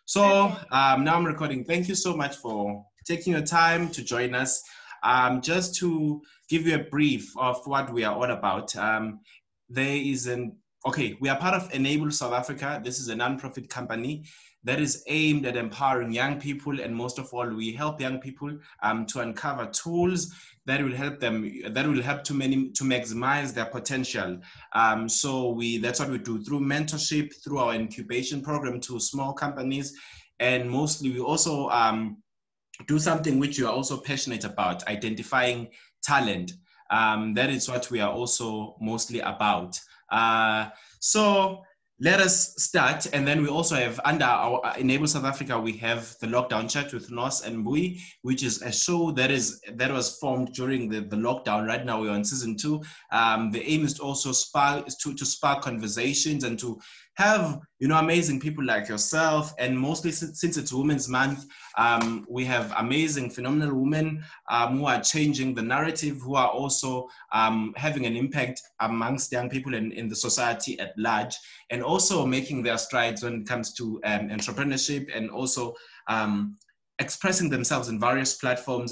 So Okay. now I'm recording. Thank you so much for taking your time to join us. Just to give you a brief of what we are all about. We are part of Enable South Africa. This is a non-profit company that is aimed at empowering young people, and most of all, we help young people to uncover tools that will help them, to maximize their potential. That's what we do through mentorship, through our incubation program to small companies, and mostly we also do something which you are also passionate about, identifying talent. That is what we are also mostly about. So let us start. And then we also have, under our Enable South Africa, we have the Lockdown Chat with Nos and Mbuyi, which is a show that was formed during the lockdown. Right now we're on season 2. The aim is to also spark conversations and to have, amazing people like yourself. And mostly since it's Women's Month, we have amazing, phenomenal women who are changing the narrative, who are also having an impact amongst young people in the society at large, and also making their strides when it comes to entrepreneurship, and also expressing themselves in various platforms.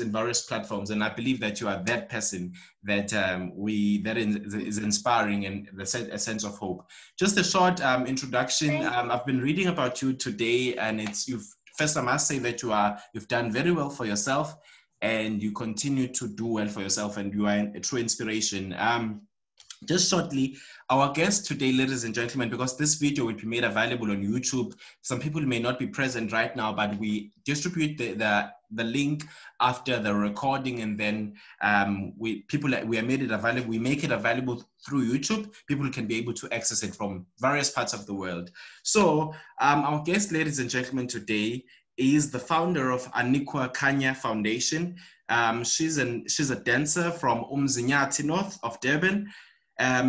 And I believe that you are that person that is inspiring and a sense of hope. Just a short introduction. I've been reading about you today, and first I must say that you've done very well for yourself, and you continue to do well for yourself, and you are a true inspiration. Just shortly, our guest today, ladies and gentlemen, because this video will be made available on YouTube. Some people may not be present right now, but we distribute the link after the recording, and then we make it available through YouTube. People can be able to access it from various parts of the world. So our guest, ladies and gentlemen, today is the founder of Anikwa Kanya Foundation. She's a dancer from Umzinyathi, north of Durban.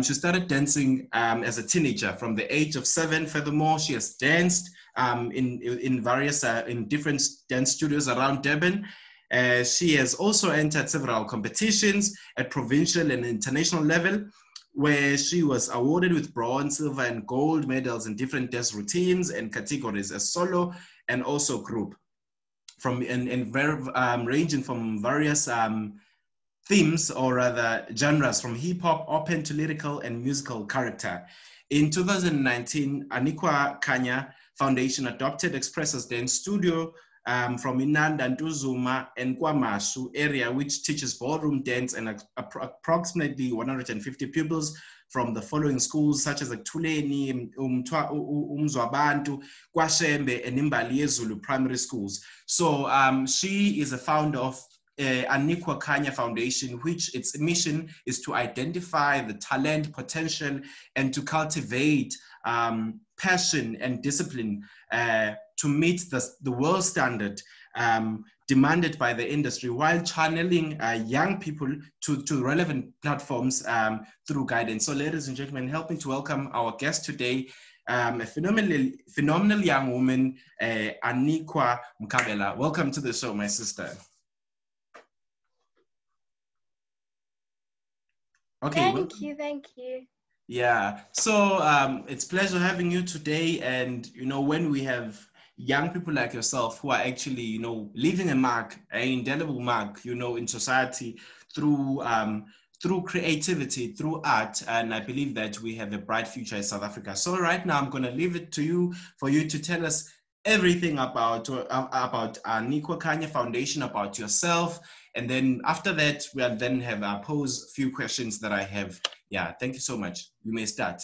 She started dancing as a teenager from the age of 7. Furthermore, she has danced in various different dance studios around Durban. She has also entered several competitions at provincial and international level, where she was awarded with bronze, silver, and gold medals in different dance routines and categories as solo and also group, ranging from various themes, or rather genres, from hip hop, open to lyrical and musical character. In 2019, Anikwa Kanya Foundation adopted Expressors Dance Studio from Inanda, Ntuzuma, and KwaMashu area, which teaches ballroom dance, and approximately 150 pupils from the following schools, such as Tuleni, Umzwabantu, Kwashembe, and Imbali Zulu primary schools. So she is a founder of Anikwa Kanya Foundation, which its mission is to identify the talent, potential, and to cultivate passion and discipline to meet the world standard demanded by the industry, while channeling young people to relevant platforms through guidance. So, ladies and gentlemen, help me to welcome our guest today, a phenomenal young woman, Anikwa Mkhabela. Welcome to the show, my sister. Okay. Thank you. Yeah. So it's a pleasure having you today. And when we have young people like yourself who are actually leaving a mark, an indelible mark, in society through creativity, through art, and I believe that we have a bright future in South Africa. So right now, I'm going to leave it to you for you to tell us everything about Anikwa Kanya Foundation, about yourself. And then after that, we'll then pose a few questions that I have. Yeah, thank you so much. You may start.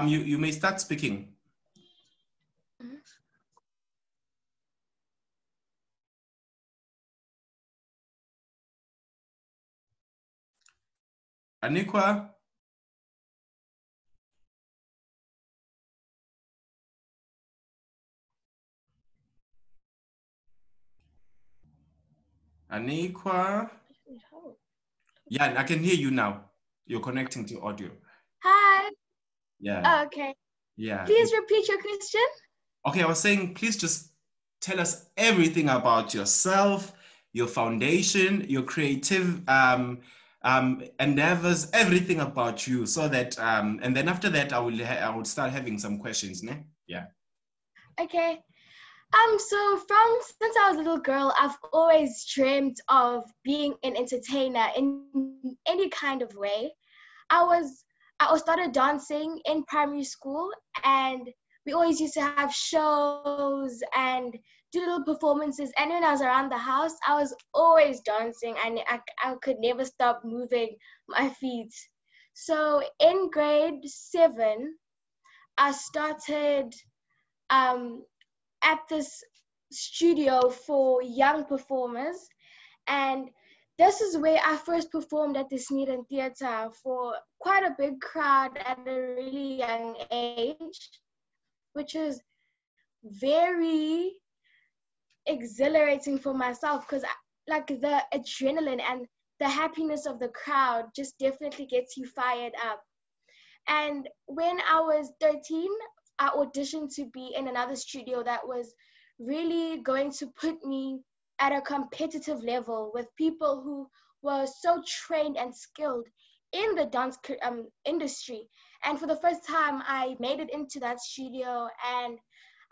You may start speaking. Anikwa? Anikwa? Yeah, I can hear you now. You're connecting to audio. Hi. Yeah. Oh, okay. Yeah. Please repeat your question. Okay, I was saying, please just tell us everything about yourself, your foundation, your creative endeavors, everything about you, so that and then after that I would start having some questions, ne? Yeah. Okay. So since I was a little girl, I've always dreamed of being an entertainer in any kind of way. I I started dancing in primary school, and we always used to have shows and do little performances. And when I was around the house, I was always dancing, and I could never stop moving my feet. So in grade 7, I started um, at this studio for young performers, and this is where I first performed at the Sneeden Theatre for quite a big crowd at a really young age, which is very exhilarating for myself, because like the adrenaline and the happiness of the crowd just definitely gets you fired up. And when I was 13, I auditioned to be in another studio that was really going to put me at a competitive level with people who were so trained and skilled in the dance industry. And for the first time, I made it into that studio, and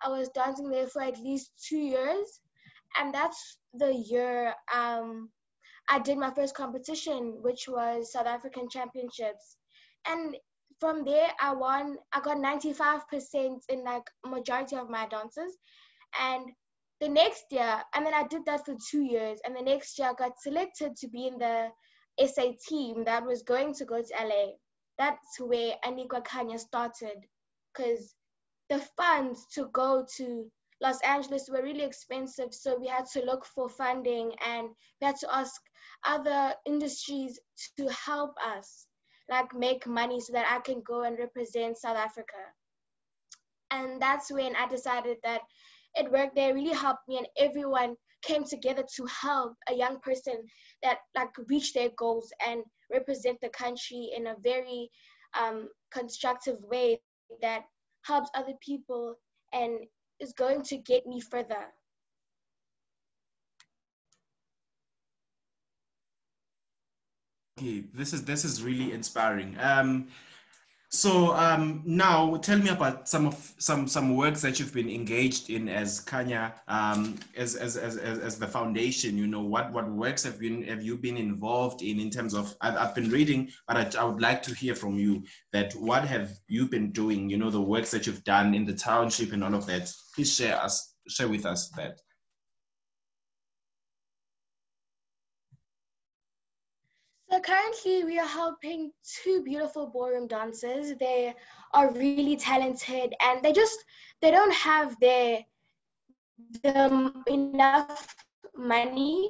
I was dancing there for at least 2 years. And that's the year I did my first competition, which was South African Championships. And from there, I got 95% in like majority of my dances. And the next year, and then I did that for 2 years. And the next year I got selected to be in the SA team that was going to go to LA. That's where Anikwa Kanya started, because the funds to go to Los Angeles were really expensive. So we had to look for funding, and we had to ask other industries to help us like make money so that I can go and represent South Africa. And that's when I decided that it worked. They really helped me, and everyone came together to help a young person that like reach their goals and represent the country in a very constructive way that helps other people and is going to get me further. Okay, this is really inspiring. Now tell me about some works that you've been engaged in as Kanya, as the foundation. You know, what works have you been involved in terms of, I've been reading, but I would like to hear from you that what have you been doing, you know, the works that you've done in the township and all of that. Please share with us that. So currently we are helping two beautiful ballroom dancers. They are really talented, and they don't have enough money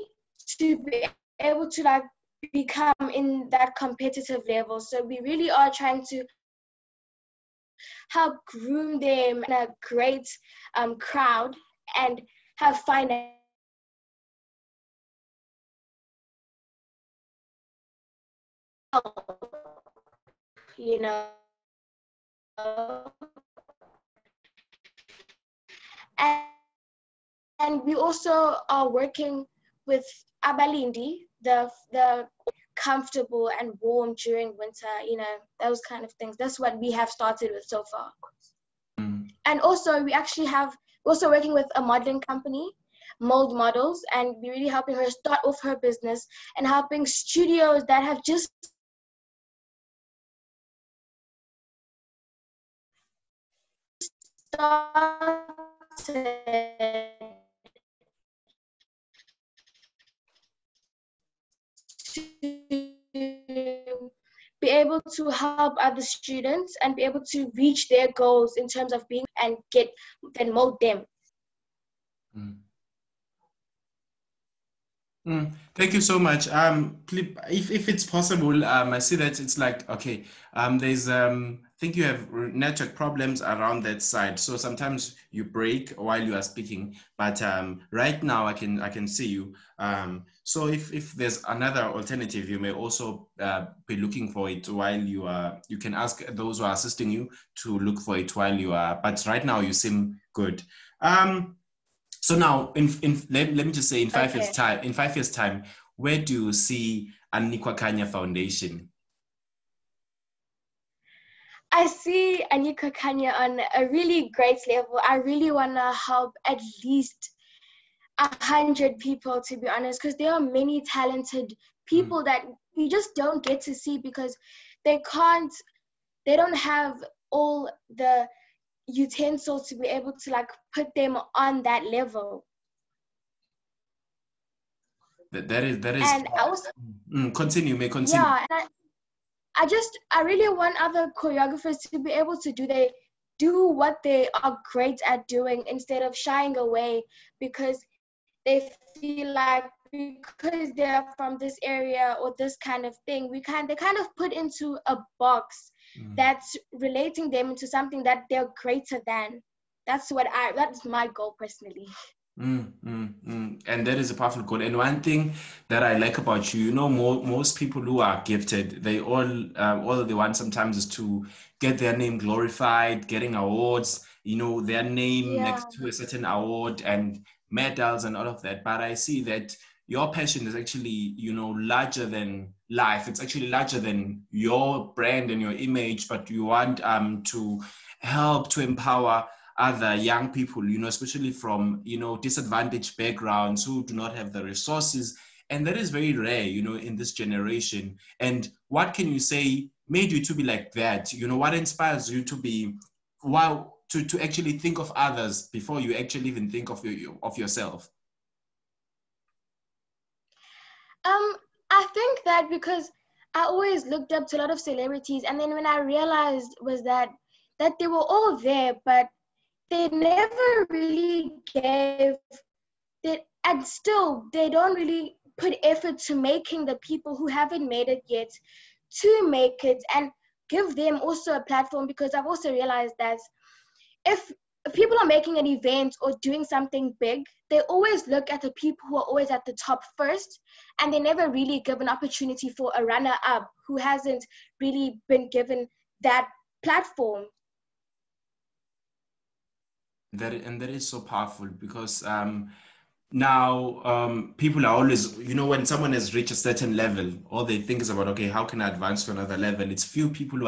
to be able to like become in that competitive level. So we really are trying to help groom them in a great crowd and have fun. You know, and, and we also are working with Abalindi, the comfortable and warm during winter, you know, those kind of things. That's what we have started with so far. And also we actually have also working with a modeling company, Mold Models, and we're really helping her start off her business and helping studios that have just started to be able to help other students and be able to reach their goals in terms of being and get and mold them. Thank you so much. If it's possible, I see that it's like, okay, there's, I think you have network problems around that side. So sometimes you break while you are speaking, but right now I can see you. So if there's another alternative, you may also be looking for it while you can ask those who are assisting you to look for it while you are, but right now you seem good. So now, let me just say, in 5 years' Okay. time, where do you see Anikwa Kanya Foundation? I see Anika Kanya on a really great level. I really want to help at least 100 people, to be honest, because there are many talented people that we just don't get to see because they don't have all the utensils to be able to like put them on that level. That is And I also, continue, may continue. yeah, and I really want other choreographers to be able to do what they are great at doing instead of shying away because they feel like because they're from this area or this kind of thing, they kind of put into a box that's relating them into something that they're greater than. That's my goal personally. And that is a powerful goal. And one thing that I like about you, most people who are gifted, they all they want sometimes is to get their name glorified, getting awards, their name Yeah. next to a certain award and medals and all of that. But I see that your passion is actually, larger than life. It's actually larger than your brand and your image, but you want to help to empower other young people, especially from, disadvantaged backgrounds who do not have the resources. And that is very rare, in this generation. And what can you say made you to be like that? What inspires you to be, wow, to actually think of others before you actually even think of yourself? I think that because I always looked up to a lot of celebrities, and then when I realized was that they were all there, but they never really gave that, and still they don't really put effort to making the people who haven't made it yet to make it and give them also a platform, because I've also realized that if people are making an event or doing something big, they always look at the people who are always at the top first, and they never really give an opportunity for a runner-up who hasn't really been given that platform. That is so powerful because now people are always, when someone has reached a certain level, all they think is about, okay, how can I advance to another level? It's few people who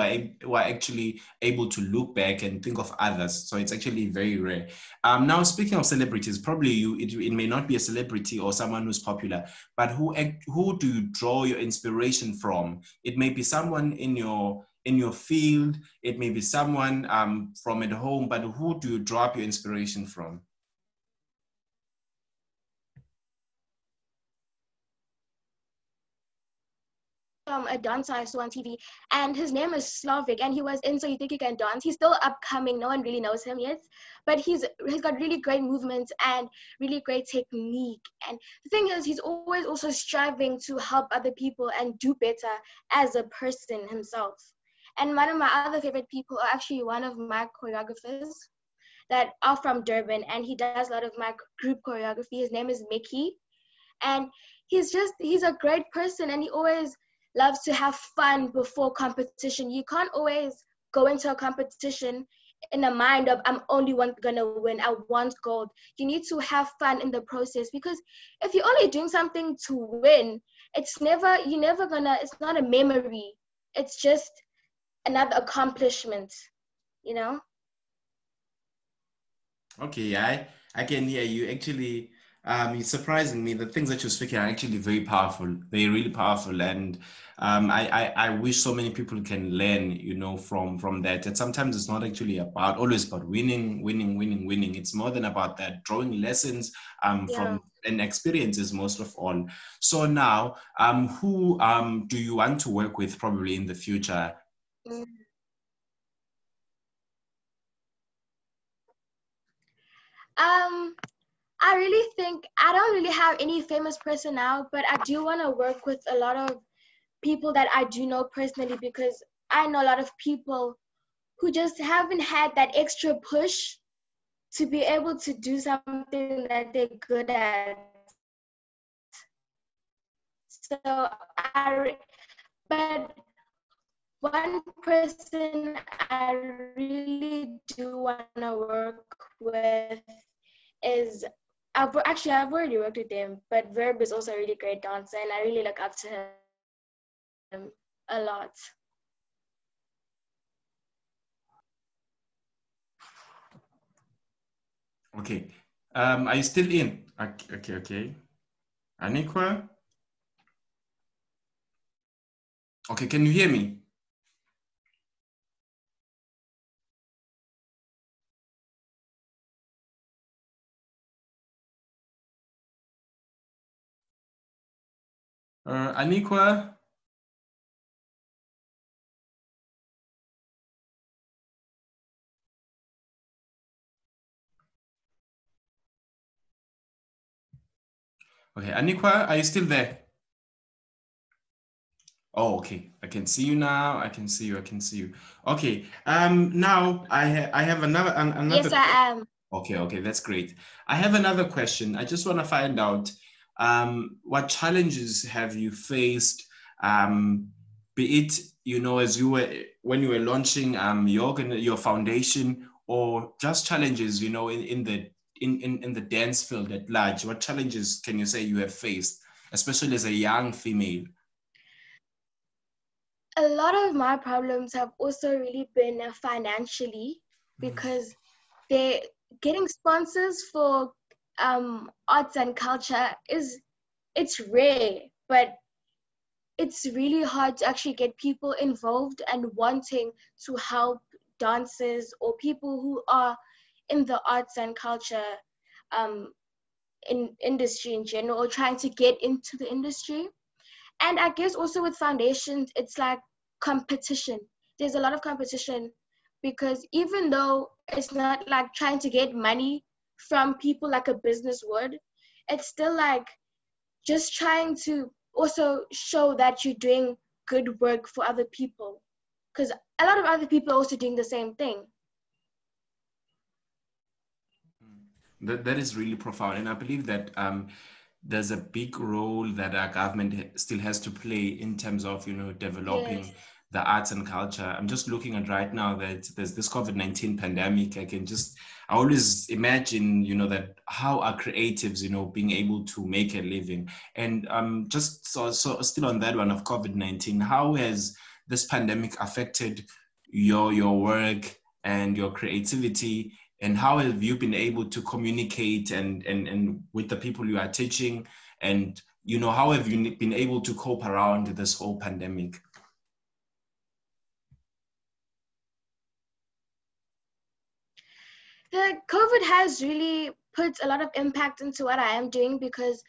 are actually able to look back and think of others. So it's actually very rare. Now, speaking of celebrities, probably it may not be a celebrity or someone who's popular, but who do you draw your inspiration from? It may be someone in your field, it may be someone from at home, but who do you draw up your inspiration from? A dancer I saw on TV, and his name is Slavic, and he was in So You Think You Can Dance. He's still upcoming, no one really knows him yet, but he's got really great movements and really great technique. And the thing is, he's always also striving to help other people and do better as a person himself. And one of my other favorite people are actually one of my choreographers that are from Durban, and he does a lot of my group choreography. His name is Mickey, and he's a great person, and he always loves to have fun before competition. You can't always go into a competition in a mind of I'm only gonna win, I want gold. You need to have fun in the process, because if you're only doing something to win, it's not a memory. It's just another accomplishment, you know? Okay, I can hear you. Actually, it's surprising me. The things that you're speaking are actually very powerful. They're really powerful, and I wish so many people can learn, from that. And sometimes it's not actually always about winning, winning, winning, winning. It's more than about that. Drawing lessons Yeah. from and experiences most of all. So now, who do you want to work with probably in the future? Mm. Um, I really think I don't really have any famous person now, but I do want to work with a lot of people that I do know personally, because I know a lot of people who just haven't had that extra push to be able to do something that they're good at. So but one person I really do want to work with is I've already worked with him, but Verb is also a really great dancer, and I really look up to him a lot. Okay. Are you still in? Okay. Anikwa? Okay, can you hear me? Anikwa? Okay, Anikwa, are you still there? Oh, okay. I can see you now. I can see you. Okay. Now I have another. Yes, I am. Okay, that's great. I have another question. I just want to find out what challenges have you faced, be it, as you were when you were launching your foundation, or just challenges, in the dance field at large. What challenges can you say you have faced, especially as a young female? A lot of my problems have also really been financially, because they're getting sponsors for arts and culture it's rare, but it's really hard to actually get people involved and wanting to help dancers or people who are in the arts and culture in industry in general, or trying to get into the industry. And I guess also with foundations, it's like competition. There's a lot of competition, because even though it's not like trying to get money from people like a business would, it's still like just trying to also show that you're doing good work for other people, because a lot of other people are also doing the same thing. That is really profound, and I believe that there's a big role that our government still has to play in terms of developing Yes. the arts and culture. I'm just looking at right now that there's this COVID-19 pandemic. I always imagine that how are creatives being able to make a living, and just so still on that one of COVID-19, how has this pandemic affected your work and your creativity? And how have you been able to communicate and with the people you are teaching? And, how have you been able to cope around this whole pandemic? The COVID has really put a lot of impact into what I am doing, because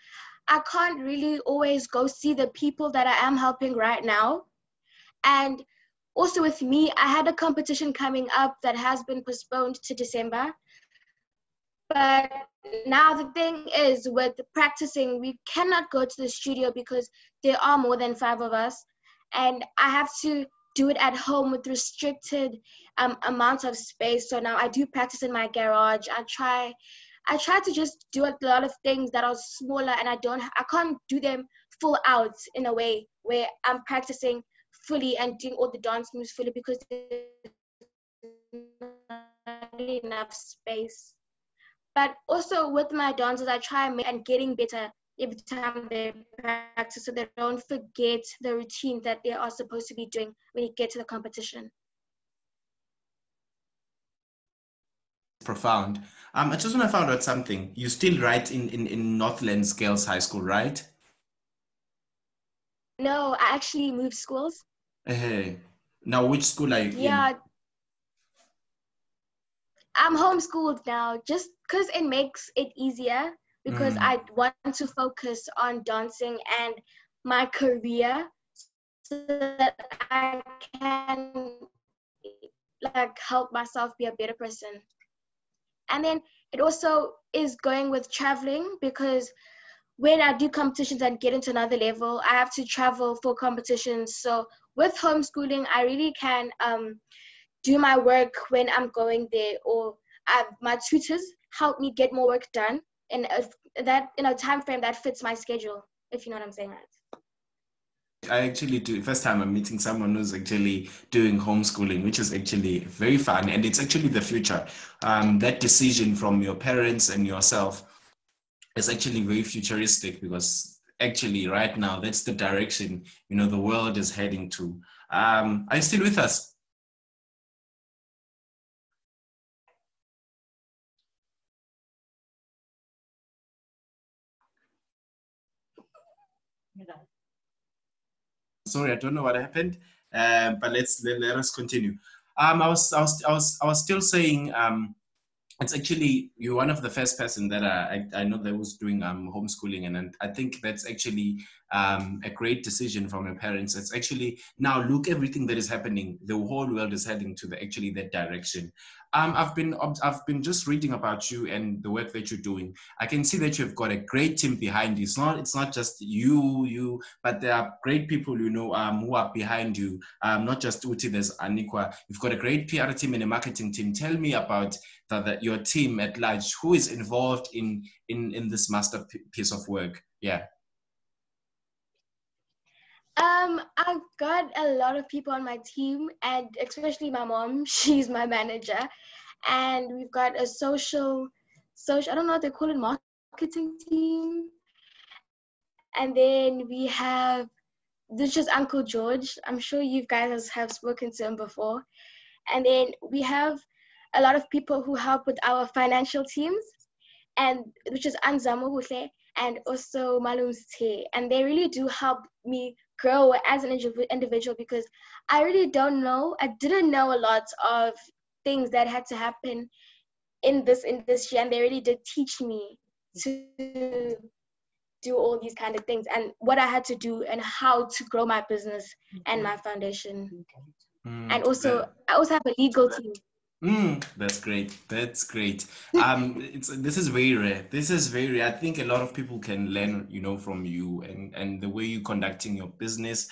I can't really always go see the people that I am helping right now. And also with me, I had a competition coming up that has been postponed to December. But now the thing is, with practicing, we cannot go to the studio because there are more than 5 of us. And I have to do it at home with restricted amount of space. So now I do practice in my garage. I try to just do a lot of things that are smaller, and I can't do them full out in a way where I'm practicing fully and doing all the dance moves fully, because there's not enough space. But also with my dancers, I try and getting better every time they practice, so they don't forget the routine that they are supposed to be doing when you get to the competition. Profound. I just want to find out something. You still write in Northlands Girls High School, right? No, I actually moved schools. Hey. Now, which school are you in? Yeah, I'm homeschooled now, just because it makes it easier, because I want to focus on dancing and my career, so that I can like help myself be a better person. And then it also is going with traveling, because when I do competitions and get into another level, I have to travel for competitions. So with homeschooling, I really can do my work when I'm going there, or my tutors help me get more work done in a time frame that fits my schedule, if you know what I'm saying, right? I actually do. First time I'm meeting someone who's actually doing homeschooling, which is actually very fun, and it's actually the future. That decision from your parents and yourself it's actually very futuristic, because actually right now that's the direction, you know, the world is heading to. Are you still with us? Sorry, I don't know what happened, but let us continue. I was still saying, it's actually, you're one of the first person that I know that was doing homeschooling, and I think that's actually a great decision from your parents. It's actually, now look, everything that is happening, the whole world is heading to the actually that direction. I've been just reading about you and the work that you're doing. I can see that you've got a great team behind you. It's not just you, but there are great people, you know, who are behind you. Not just Uti, there's Anikwa. You've got a great PR team and a marketing team. Tell me about your team at large. Who is involved in this masterpiece of work? Yeah. I've got a lot of people on my team, and especially my mom. She's my manager, and we've got a social. I don't know what they call it, marketing team. And then we have this is Uncle George. I'm sure you guys have spoken to him before. And then we have a lot of people who help with our financial teams, and which is Anzamo Hule and also Malum Te. And they really do help me grow as an individual, because I really didn't know a lot of things that had to happen in this industry, and they really did teach me to do all these kind of things and what I had to do and how to grow my business and my foundation. And also, I also have a legal team. That's great. That's great. This is very rare. This is very rare. I think a lot of people can learn, you know, from you and the way you're conducting your business.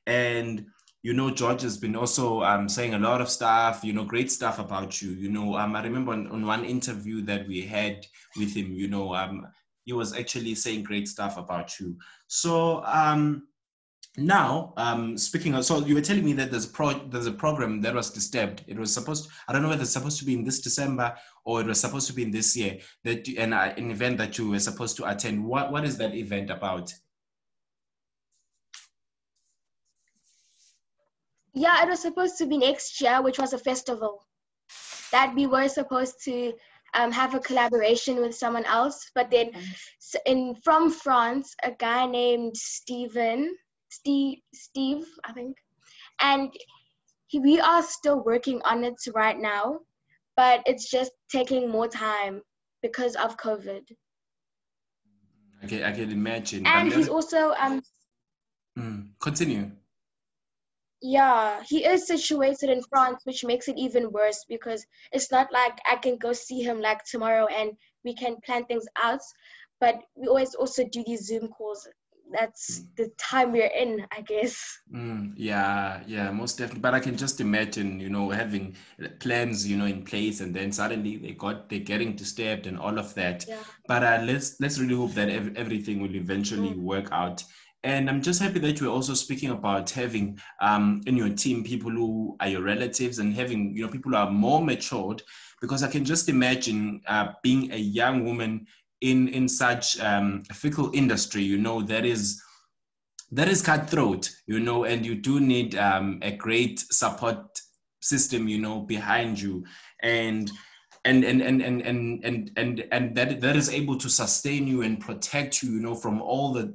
And you know, George has been also saying a lot of stuff, you know, great stuff about you. You know, I remember on one interview that we had with him, you know, he was actually saying great stuff about you. So now, speaking of, so you were telling me that there's a program that was disturbed. It was supposed, I don't know whether it's supposed to be in this December or it was supposed to be in this year, that an event that you were supposed to attend. What is that event about? Yeah, it was supposed to be next year, which was a festival that we were supposed to have a collaboration with someone else. But then from France, a guy named Steve, I think, and we are still working on it right now, but it's just taking more time because of COVID. Okay, I can imagine. And he's also continue. Yeah, he is situated in France, which makes it even worse, because it's not like I can go see him like tomorrow and we can plan things out, but we always also do these Zoom calls. That's the time we're in, I guess. Yeah, most definitely. But I can just imagine, you know, having plans, you know, in place, and then suddenly they're getting disturbed and all of that. Yeah. But let's really hope that everything will eventually work out. And I'm just happy that we're also speaking about having in your team people who are your relatives, and having, you know, people who are more matured, because I can just imagine being a young woman in such a fickle industry, you know, that is cutthroat, you know, and you do need a great support system, you know, behind you, and that is able to sustain you and protect you, you know, from all the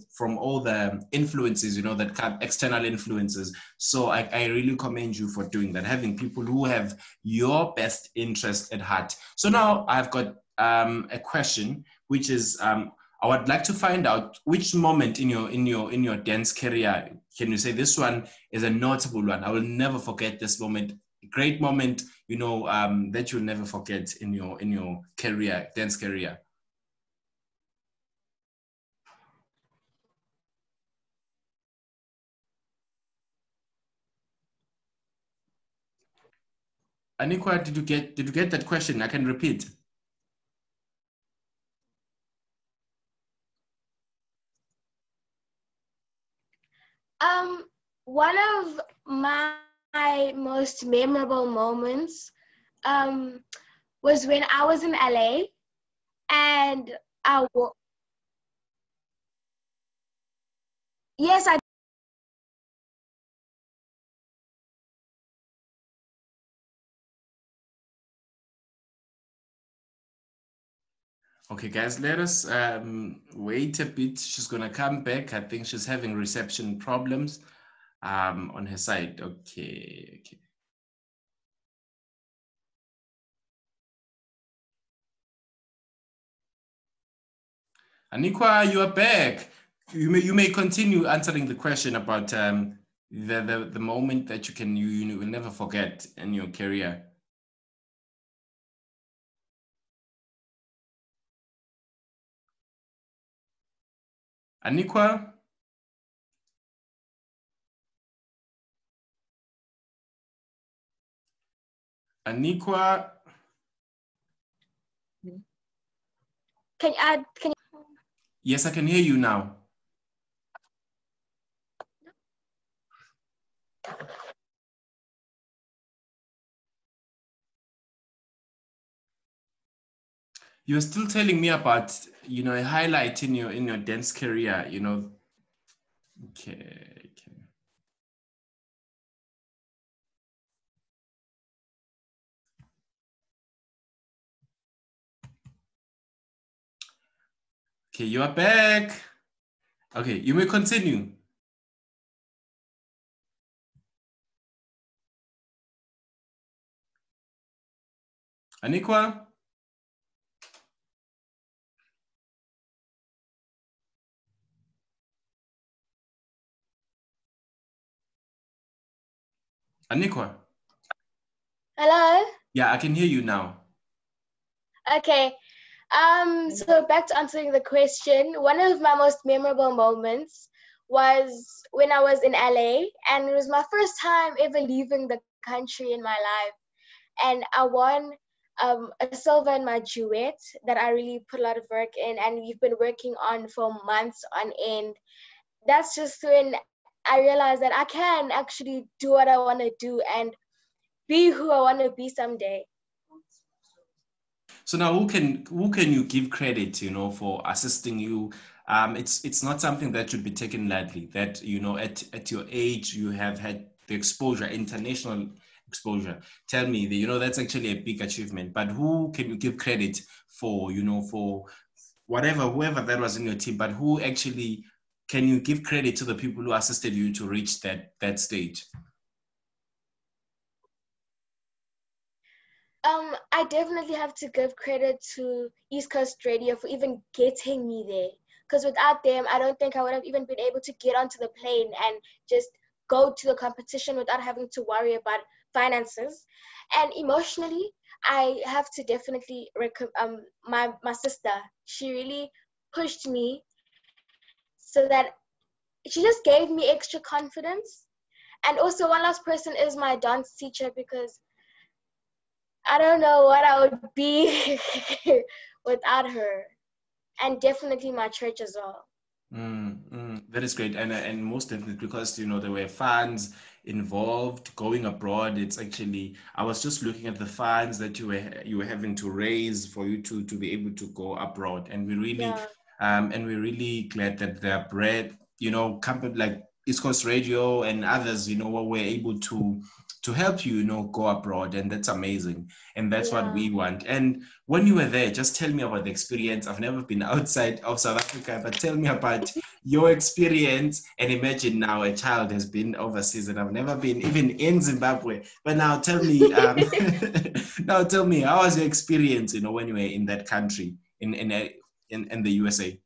influences, you know, that come, external influences. So I really commend you for doing that, having people who have your best interest at heart. So now I've got a question, which is I would like to find out which moment in your dance career can you say this one is a notable one. I will never forget this moment. Great moment, you know, that you'll never forget in your career, dance career. Anikwa, did you get that question? I can repeat. One of my most memorable moments was when I was in LA, and Yes, I. Okay, guys, let us wait a bit. She's gonna come back. I think she's having reception problems on her side. Okay, okay. Anikwa, you are back. You may continue answering the question about the moment that you will never forget in your career. Anikwa? Anikwa? Can you add? Can you? Yes, I can hear you now. You're still telling me about, a highlight in your dance career, Okay, okay. Okay, you are back. Okay, you may continue. Anikwa? Anikwa? Hello. Yeah, I can hear you now. Okay. So back to answering the question, one of my most memorable moments was when I was in LA, and it was my first time ever leaving the country in my life. And I won a silver in my duet that I really put a lot of work in, and we've been working on for months on end. That's just when I realized that I can actually do what I want to do and be who I want to be someday. So now, who can you give credit, for assisting you? It's not something that should be taken lightly. That at your age you have had the exposure, international exposure. Tell me, that's actually a big achievement. But who can you give credit for? For whoever that was in your team. But who actually can you give credit to the people who assisted you to reach that stage? I definitely have to give credit to East Coast Radio for even getting me there. Because without them, I don't think I would have even been able to get onto the plane and just go to the competition without having to worry about finances. And emotionally, I have to definitely my sister. She really pushed me so that she just gave me extra confidence. And also, one last person is my dance teacher, because I don't know what I would be without her. And definitely my church as well. That is great, and most definitely because there were funds involved going abroad. It's actually, I was just looking at the funds that you were having to raise for you to be able to go abroad, and Yeah. we're really glad that the bread, company like East Coast Radio and others, were able to help you, go abroad, and that's amazing, and that's what Yeah. we want. And when you were there, just tell me about the experience. I've never been outside of South Africa, but tell me about your experience. And imagine now a child has been overseas, and I've never been even in Zimbabwe. But now tell me, now tell me, how was your experience, when you were in that country, in the USA?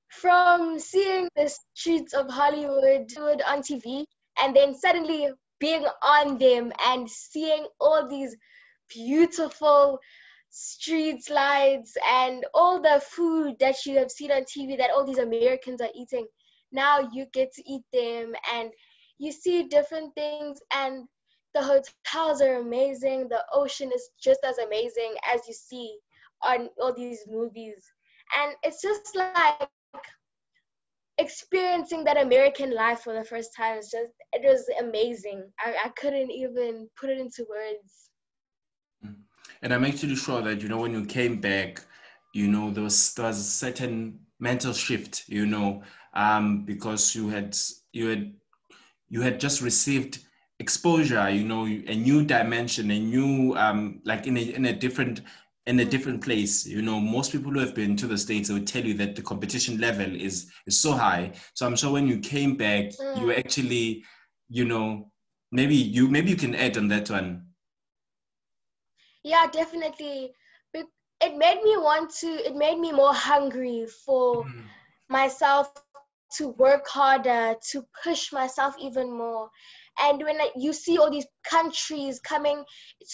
From seeing the streets of Hollywood on TV and then suddenly being on them and seeing all these beautiful street lights and all the food that you have seen on TV that all these Americans are eating. Now you get to eat them and you see different things, and the hotels are amazing. The ocean is just as amazing as you see on all these movies. And it's just like experiencing that American life for the first time. It was amazing. I couldn't even put it into words. And I'm actually sure that, when you came back, you know, there was a certain mental shift, you know, because you had just received exposure, you know, a new dimension, a new like in a different place. You know, most people who have been to the States will tell you that the competition level is so high. So I'm sure when you came back, you Mm. actually, you know, maybe you can add on that one. Yeah, definitely. It made me more hungry for Mm, myself to work harder, to push myself even more. And when you see all these countries coming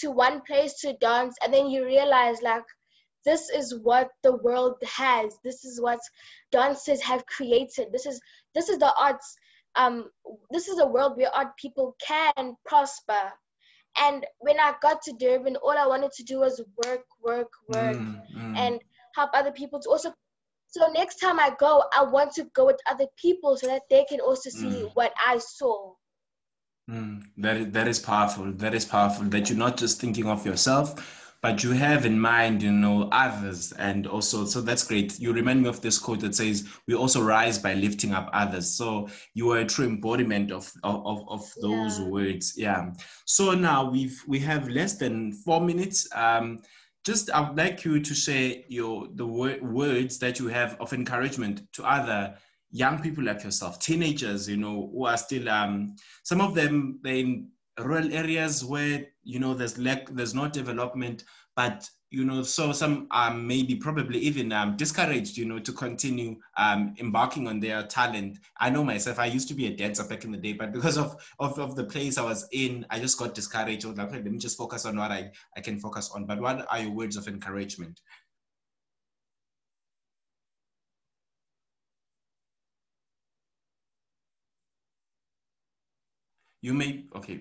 to one place to dance, and then you realize like this is what the world has. This is what dancers have created. This is the arts. This is a world where art people can prosper. And when I got to Durban, all I wanted to do was work, work, work, mm. and help other people to also. So next time I go, I want to go with other people so that they can also see Mm. what I saw. That is powerful. That is powerful. That you're not just thinking of yourself, but you have in mind, you know, others, and also so that's great. You remind me of this quote that says, "We also rise by lifting up others." So you are a true embodiment of those Yeah. words. Yeah. So now we have less than 4 minutes. Just I would like you to share words that you have of encouragement to other young people like yourself, teenagers, you know, who are still some of them they're in rural areas where you know there's no development, but you know, so some maybe probably even discouraged, you know, to continue embarking on their talent. I know myself, I used to be a dancer back in the day, but because of the place I was in, I just got discouraged. I was like, okay, let me just focus on what I can focus on. But what are your words of encouragement? You may, okay.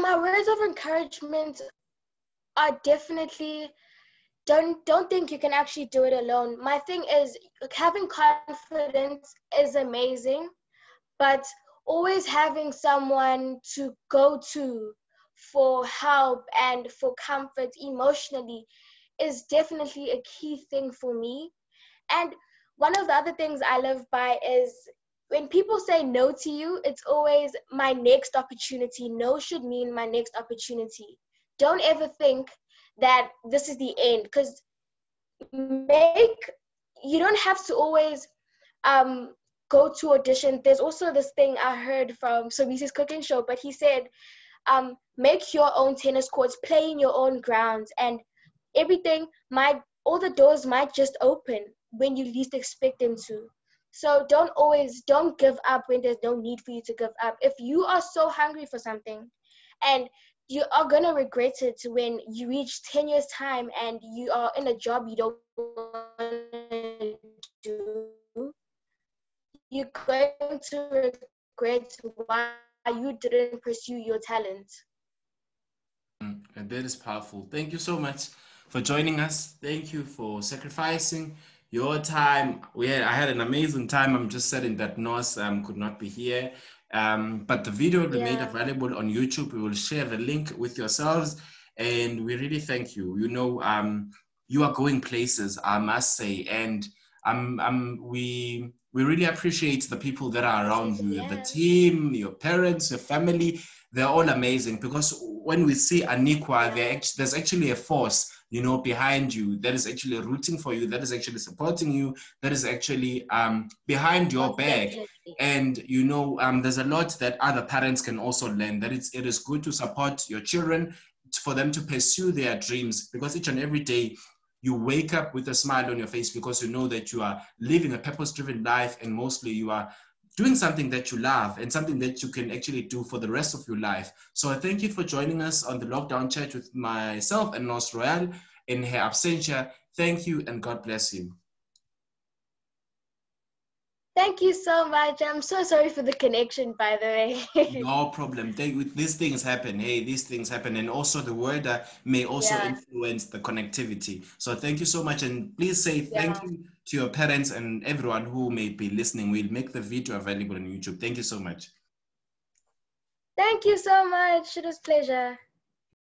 My words of encouragement are definitely don't think you can actually do it alone. My thing is having confidence is amazing, but always having someone to go to for help and for comfort emotionally is definitely a key thing for me. And one of the other things I live by is when people say no to you, it's always my next opportunity. No should mean my next opportunity. Don't ever think that this is the end, because make you don't have to always um go to audition. There's also this thing I heard from Sobisi's cooking show, but he said make your own tennis courts, play in your own grounds, and everything might all the doors might just open when you least expect them to. So don't give up when there's no need for you to give up. If you are so hungry for something, and you are gonna regret it when you reach 10 years time and you are in a job you don't want to do, you're going to regret why you didn't pursue your talent. And that is powerful. Thank you so much for joining us. Thank you for sacrificing your time. I had an amazing time. I'm just saddened that Nos could not be here. But the video will be made Yeah. available on YouTube. We will share the link with yourselves. And we really thank you. You know, you are going places, I must say. And we really appreciate the people that are around you, the Yeah. team, your parents, your family. They're all amazing because when we see Anikwa, Yeah. there's actually a force, you know, behind you that is actually rooting for you, that is actually supporting you, that is actually behind your Most back. definitely. And you know, there's a lot that other parents can also learn. That it is good to support your children for them to pursue their dreams, because each and every day you wake up with a smile on your face because you know that you are living a purpose-driven life, and mostly you are doing something that you love and something that you can actually do for the rest of your life. So I thank you for joining us on the Lockdown Chat with myself and Nos Royal in her absentia. Thank you and God bless you. Thank you so much. I'm so sorry for the connection, by the way. No problem. These things happen. Hey, these things happen. And also the weather may also Yeah. influence the connectivity. So thank you so much. And please say thank Yeah. you to your parents and everyone who may be listening. We'll make the video available on YouTube. Thank you so much. Thank you so much. It was a pleasure.